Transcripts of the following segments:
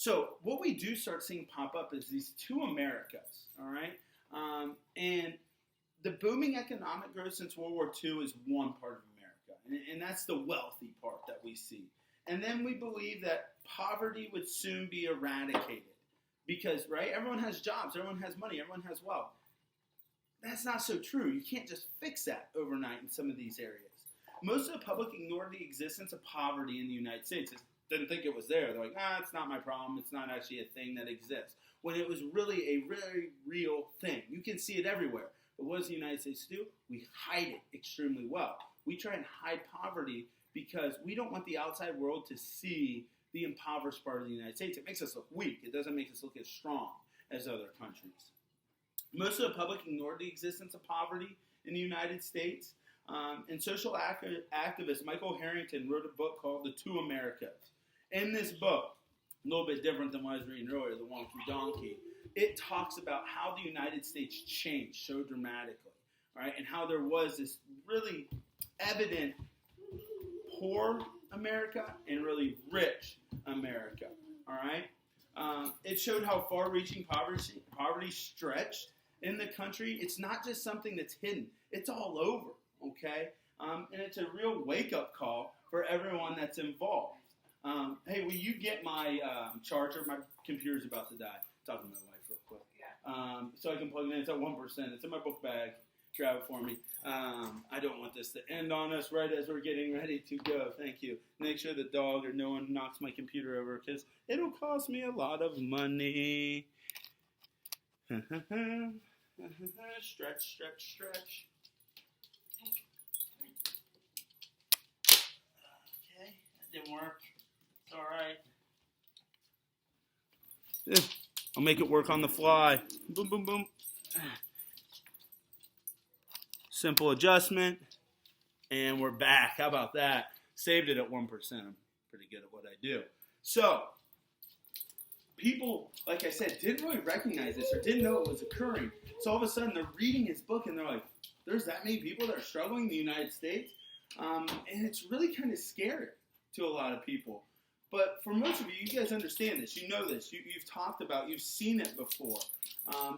So what we do start seeing pop up is these two Americas, all right? And the booming economic growth since World War II is one part of America, and that's the wealthy part that we see. And then we believe that poverty would soon be eradicated because, right, everyone has jobs, everyone has money, everyone has wealth. That's not so true. You can't just fix that overnight in some of these areas. Most of the public ignored the existence of poverty in the United States. They didn't think it was there. They're like, it's not my problem. It's not actually a thing that exists. When it was really a very real thing. You can see it everywhere. But what does the United States do? We hide it extremely well. We try and hide poverty because we don't want the outside world to see the impoverished part of the United States. It makes us look weak. It doesn't make us look as strong as other countries. Most of the public ignored the existence of poverty in the United States. And social activist Michael Harrington wrote a book called The Two Americas. In this book, a little bit different than what I was reading earlier, The Wonky Donkey, it talks about how the United States changed so dramatically, right? And how there was this really evident poor America and really rich America, all right? It showed how far-reaching poverty stretched in the country. It's not just something that's hidden. It's all over, okay? And it's a real wake-up call for everyone that's involved. Hey, will you get my charger? My computer's about to die. Talking to my wife real quick. So I can plug it in. It's at 1%. It's in my book bag. Grab it for me. I don't want this to end on us right as we're getting ready to go. Thank you. Make sure the dog or no one knocks my computer over because it'll cost me a lot of money. Stretch, stretch, stretch. Okay, that didn't work. It's all right. I'll make it work on the fly. Boom, boom, boom. Simple adjustment. And we're back. How about that? Saved it at 1%. I'm pretty good at what I do. So, people, like I said, didn't really recognize this or didn't know it was occurring. So all of a sudden they're reading his book and they're like, there's that many people that are struggling in the United States? And it's really kind of scary to a lot of people. But for most of you, you guys understand this. You know this. You've talked about, you've seen it before.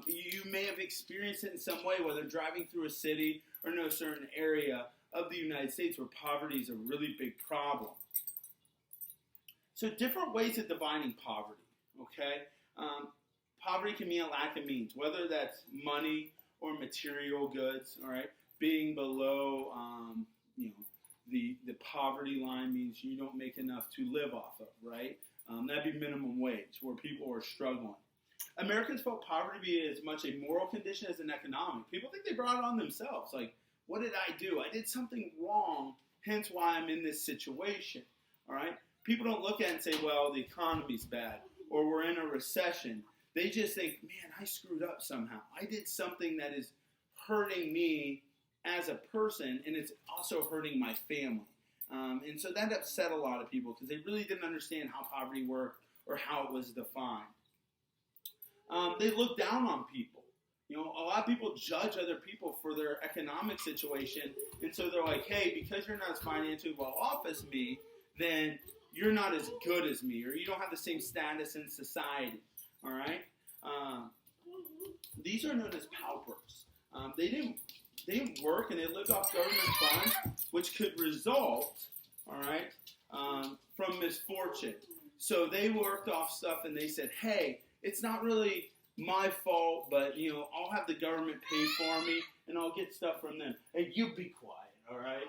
You may have experienced it in some way, whether driving through a city or in a certain area of the United States where poverty is a really big problem. So different ways of defining poverty, okay? Poverty can mean a lack of means, whether that's money or material goods, all right? Being below, the poverty line means you don't make enough to live off of, right? That'd be minimum wage, where people are struggling. Americans felt poverty to be as much a moral condition as an economic. People think they brought it on themselves. Like, what did I do? I did something wrong, hence why I'm in this situation, all right? People don't look at it and say, well, the economy's bad, or we're in a recession. They just think, man, I screwed up somehow. I did something that is hurting me as a person, and it's also hurting my family. And so that upset a lot of people because they really didn't understand how poverty worked or how it was defined. They look down on people. You know, a lot of people judge other people for their economic situation, and so they're like, hey, because you're not as financially well off as me, then you're not as good as me, or you don't have the same status in society, all right? These are known as paupers. They didn't work, and they lived off government funds, which could result, all right, from misfortune. So they worked off stuff, and they said, hey, it's not really my fault, but, you know, I'll have the government pay for me, and I'll get stuff from them. Hey, you be quiet, all right?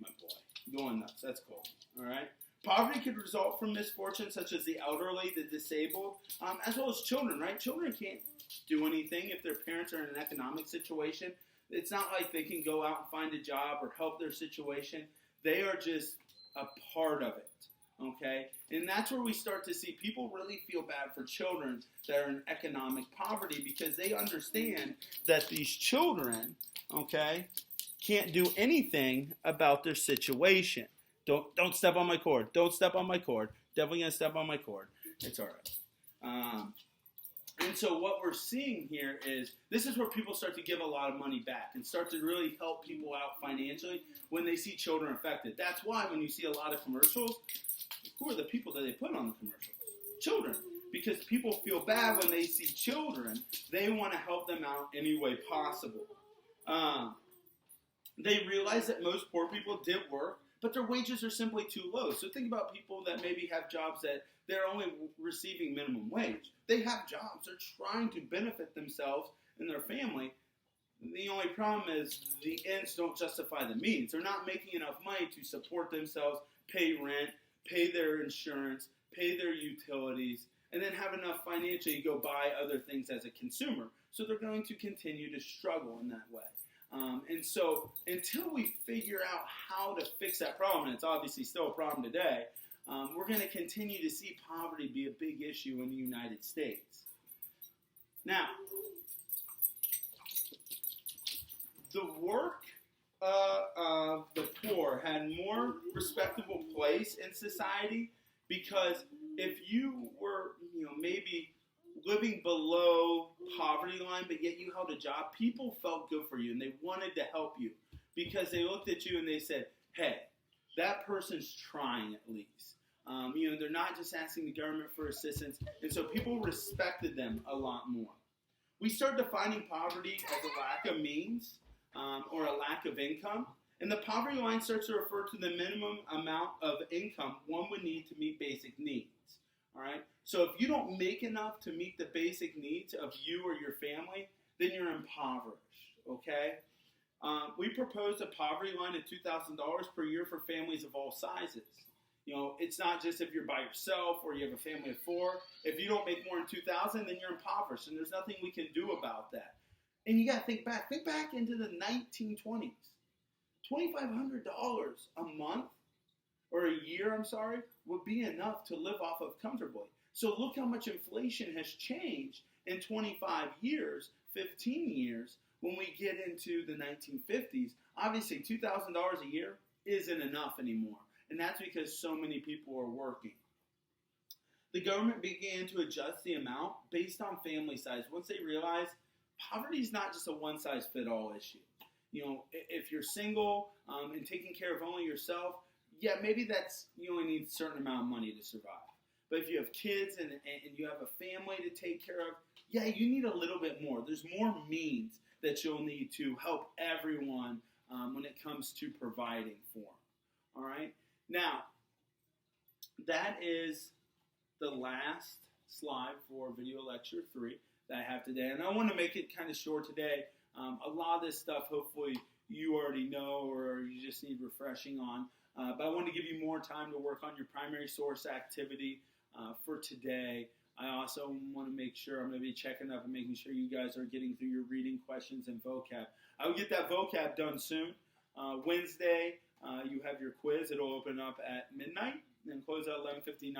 My boy, going nuts. That's cool, all right? Poverty could result from misfortune, such as the elderly, the disabled, as well as children, right? Children can't do anything if their parents are in an economic situation. It's not like they can go out and find a job or help their situation. They are just a part of it, okay? And that's where we start to see people really feel bad for children that are in economic poverty because they understand that these children, okay, can't do anything about their situation. Don't step on my cord. Don't step on my cord. Definitely going to step on my cord. It's all right. And so what we're seeing here is this is where people start to give a lot of money back and start to really help people out financially when they see children affected. That's why when you see a lot of commercials, who are the people that they put on the commercials? Children. because people feel bad when they see children. They want to help them out any way possible. They realize that most poor people did work, but their wages are simply too low. So think about people that maybe have jobs that they're only receiving minimum wage. They have jobs. They're trying to benefit themselves and their family. The only problem is the ends don't justify the means. They're not making enough money to support themselves, pay rent, pay their insurance, pay their utilities, and then have enough financially to go buy other things as a consumer. So they're going to continue to struggle in that way. And so until we figure out how to fix that problem, and it's obviously still a problem today, we're going to continue to see poverty be a big issue in the United States. Now, the work of the poor had more respectable place in society because if you were, maybe living below poverty line, but yet you held a job, people felt good for you and they wanted to help you because they looked at you and they said, hey, that person's trying at least. They're not just asking the government for assistance, and so people respected them a lot more. We started defining poverty as a lack of means or a lack of income, and the poverty line starts to refer to the minimum amount of income one would need to meet basic needs. All right. So if you don't make enough to meet the basic needs of you or your family, then you're impoverished. Okay. We proposed a poverty line of $2,000 per year for families of all sizes. It's not just if you're by yourself or you have a family of four. If you don't make more than $2,000, then you're impoverished, and there's nothing we can do about that. And you got to think back into the 1920s. $2,500 a month or a year, would be enough to live off of comfortably. So look how much inflation has changed in 25 years, 15 years, when we get into the 1950s. Obviously, $2,000 a year isn't enough anymore, and that's because so many people are working. The government began to adjust the amount based on family size once they realized poverty is not just a one-size-fits-all issue. If you're single and taking care of only yourself, yeah, maybe you only need a certain amount of money to survive. But if you have kids and you have a family to take care of, yeah, you need a little bit more. There's more means that you'll need to help everyone when it comes to providing for them. All right? Now, that is the last slide for video lecture 3 that I have today. And I want to make it kind of short today. A lot of this stuff, hopefully, you already know or you just need refreshing on. But I want to give you more time to work on your primary source activity for today. I also want to make sure I'm going to be checking up and making sure you guys are getting through your reading questions and vocab. I will get that vocab done soon. Wednesday, you have your quiz. It'll open up at midnight and close at 11:59.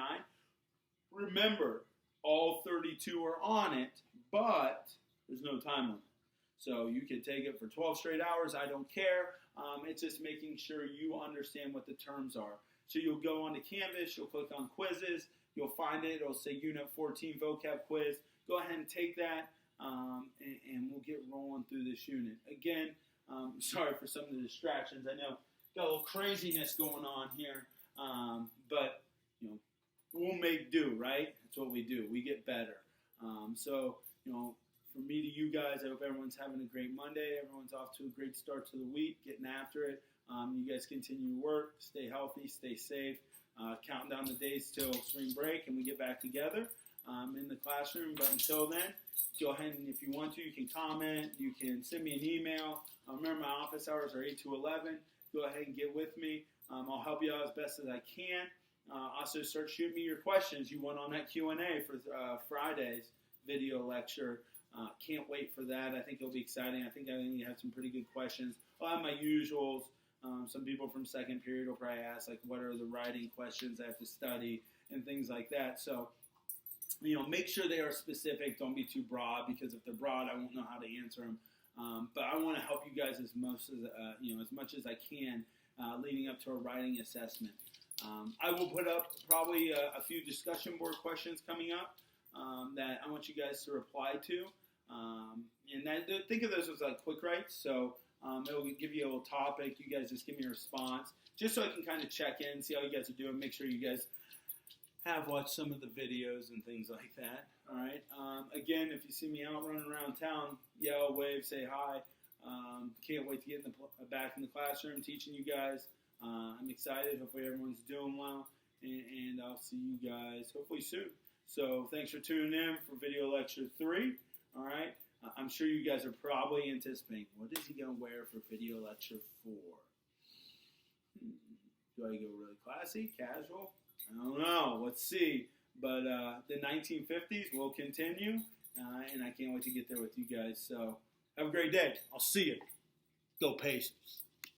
Remember, all 32 are on it, but there's no time limit. So you can take it for 12 straight hours. I don't care. It's just making sure you understand what the terms are. So you'll go on to Canvas. You'll click on quizzes. You'll find it. It'll say Unit 14 vocab quiz. Go ahead and take that, and we'll get rolling through this unit. Again, sorry for some of the distractions. I know got a little craziness going on here, but we'll make do, right? That's what we do. We get better. From me to you guys, I hope everyone's having a great Monday. Everyone's off to a great start to the week, getting after it. You guys continue to work, stay healthy, stay safe. Counting down the days till spring break and we get back together in the classroom. But until then, go ahead and if you want to, you can comment. You can send me an email. Remember, my office hours are 8 to 11. Go ahead and get with me. I'll help you out as best as I can. Also, start shooting me your questions you want on that Q&A for Friday's video lecture. Can't wait for that. I think it'll be exciting. I think you have some pretty good questions. I'll have my usuals. Some people from second period will probably ask, what are the writing questions I have to study and things like that. So, make sure they are specific. Don't be too broad because if they're broad, I won't know how to answer them. But I want to help you guys as much as I can leading up to a writing assessment. I will put up probably a few discussion board questions coming up that I want you guys to reply to. Think of those as quick writes. So it'll give you a little topic. You guys just give me a response, just so I can kind of check in, see how you guys are doing, make sure you guys have watched some of the videos and things like that. All right. Again, if you see me out running around town, yell, wave, say hi. Can't wait to get back in the classroom teaching you guys. I'm excited. Hopefully everyone's doing well, and I'll see you guys hopefully soon. So thanks for tuning in for video lecture 3. All right. I'm sure you guys are probably anticipating, what is he going to wear for video lecture 4? Do I go really classy, casual? I don't know. Let's see. But the 1950s will continue, and I can't wait to get there with you guys. So have a great day. I'll see you. Go Pacers.